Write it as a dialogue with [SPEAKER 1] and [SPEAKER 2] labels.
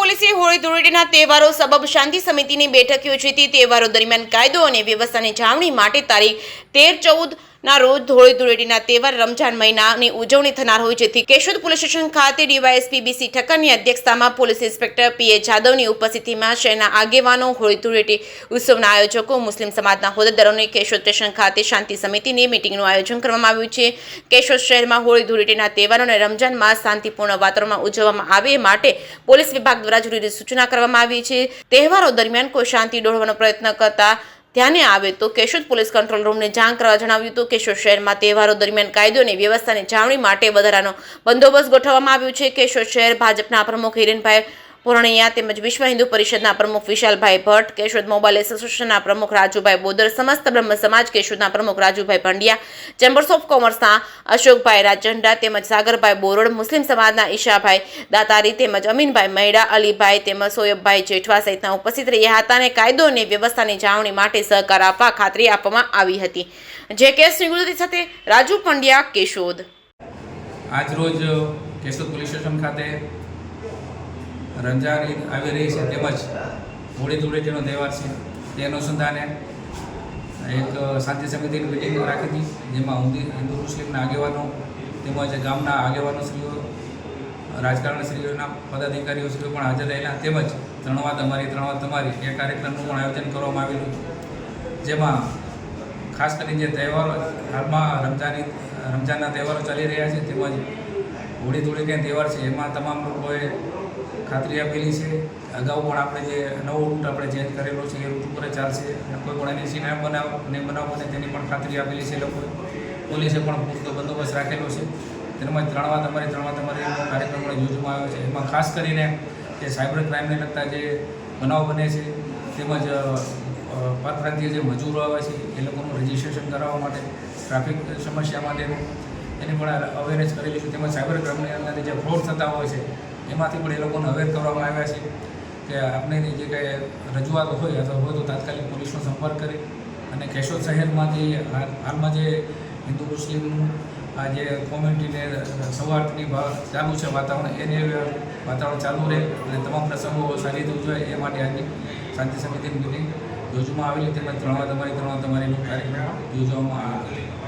[SPEAKER 1] પોલીસે હોળી ધૂળેટીના તહેવારો સબબ શાંતિ સમિતિની બેઠક યોજી હતી। તહેવારો દરમિયાન કાયદો અને વ્યવસ્થાની જાળવણી માટે તારીખ 13-14 ના રોજ હોળી ધૂળેટીના તહેવાર રમજાન મહિનાની ઉજવણી થનાર હોય, જેથી કેશોદ પોલીસ સ્ટેશન ખાતે ડીવાયએસપી બીસી ઠક્કરની અધ્યક્ષતામાં પોલીસ ઇન્સ્પેક્ટર પીએ જાદવની ઉપસ્થિતિમાં શહેરના આગેવાનો, હોળી ધૂળેટી ઉત્સવના આયોજકો, મુસ્લિમ સમાજના હોદ્દેદારોની કેશોદ સ્ટેશન ખાતે શાંતિ સમિતિની મીટિંગનું આયોજન કરવામાં આવ્યું છે। કેશોદ શહેરમાં હોળી ધૂળેટીના તહેવારોને રમજાન માસ શાંતિપૂર્ણ વાતાવરણમાં ઉજવવામાં આવે માટે પોલીસ વિભાગ દ્વારા જરૂરી સૂચના કરવામાં આવી છે। તહેવારો દરમિયાન કોઈ શાંતિ ડોળવાનો પ્રયત્ન કરતા ધ્યાને આવે તો કેશોદ પોલીસ કંટ્રોલ રૂમને જાણ કરવા જણાવ્યું હતું। કેશોદ શહેરમાં તહેવારો દરમિયાન કાયદો અને વ્યવસ્થાની જાળવણી માટે વધારાનો બંદોબસ્ત ગોઠવવામાં આવ્યો છે। કેશોદ શહેર ભાજપના પ્રમુખ હિરેનભાઈ પુરાણીયા તેમજ વિશ્વ હિન્દુ પરિષદના પ્રમુખ વિશાલભાઈ ભટ્ટ, કેશોદ મોબાઈલ એસોસિએશનના પ્રમુખ રાજુભાઈ બોદર, સમસ્ત બ્રહ્મ સમાજ કેશોદના પ્રમુખ રાજુભાઈ પંડ્યા, ચેમ્બર્સ ઓફ કોમર્સના અશોકભાઈ રાજંડા તેમજ સાગરભાઈ બોરડ, મુસ્લિમ સમાજના ઈશાભાઈ દાતારી તેમજ અમીનભાઈ મૈડા, અલીભાઈ તેમજ સોયબભાઈ જેઠવા સહિતના ઉપસ્થિત રહ્યા હતા અને કાયદો અને વ્યવસ્થાની જાળવણી માટે સહકાર આપવા ખાતરી આપવામાં આવી હતી। જે કેસ નિવૃત્તિ સાથે રાજુ પંડ્યા, કેશોદ।
[SPEAKER 2] આજ રોજ કેશોદ પોલીસ સ્ટેશન ખાતે રમજાન ઈદ આવી રહી છે, તેમજ હોળી ધૂળેટીનો તહેવાર છે, તે અનુસંધાને એક શાંતિ સમિતિની મિટિંગ રાખી હતી, જેમાં હિન્દુ મુસ્લિમના આગેવાનો તેમજ ગામના આગેવાનોશ્રીઓ, રાજકારણશ્રીઓના પદાધિકારીઓશ્રીઓ પણ હાજર રહેલા, તેમજ ત્રણ વાત તમારી એ કાર્યક્રમનું પણ આયોજન કરવામાં આવેલું, જેમાં ખાસ કરીને જે તહેવારો હાલમાં રમજાનના તહેવારો ચાલી રહ્યા છે, તેમજ હોળી ધૂળેટીના તહેવાર છે, એમાં તમામ લોકોએ ખાતરી આપેલી છે। અગાઉ પણ આપણે જે નવો રૂટ આપણે ચેન્જ કરેલો છે એ રૂટ ઉપર ચાલશે, અને કોઈ પણ એની સીના બનાવવાને તેની પણ ખાતરી આપેલી છે લોકોએ। પોલીસે પણ પૂરતો બંદોબસ્ત રાખેલો છે। તેમજ ત્રણ વાત તમારી કાર્યક્રમ યોજવામાં આવ્યો છે, એમાં ખાસ કરીને જે સાયબર ક્રાઇમને લગતા જે બનાવ બને છે, તેમજ પરપ્રાંતીય જે મજૂરો આવે છે એ લોકોનું રજિસ્ટ્રેશન કરાવવા માટે, ટ્રાફિક સમસ્યા માટેનું એની પણ અવેરનેસ કરેલી છે। તેમજ સાયબર ક્રાઇમની અંદર જે ફ્રોડ થતા હોય છે એમાંથી પણ એ લોકોને અવેર કરવામાં આવ્યા છે કે આપણે જે કંઈ રજૂઆત હોય અથવા હોય તો તાત્કાલિક પોલીસનો સંપર્ક કરી અને કેશોદ શહેરમાંથી હાલમાં જે હિન્દુ મુસ્લિમનું આ જે કોમ્યુનિટીને સૌહાર્દની ચાલુ છે વાતાવરણ, એને વાતાવરણ ચાલુ રહે અને તમામ પ્રસંગો સારી રીતે ઉજવાય એ માટે આજની શાંતિ સમિતિની મિટિંગ યોજવામાં આવેલી, તેમજ ત્રણ વાત તમારીનો કાર્યક્રમ યોજવામાં આવેલો।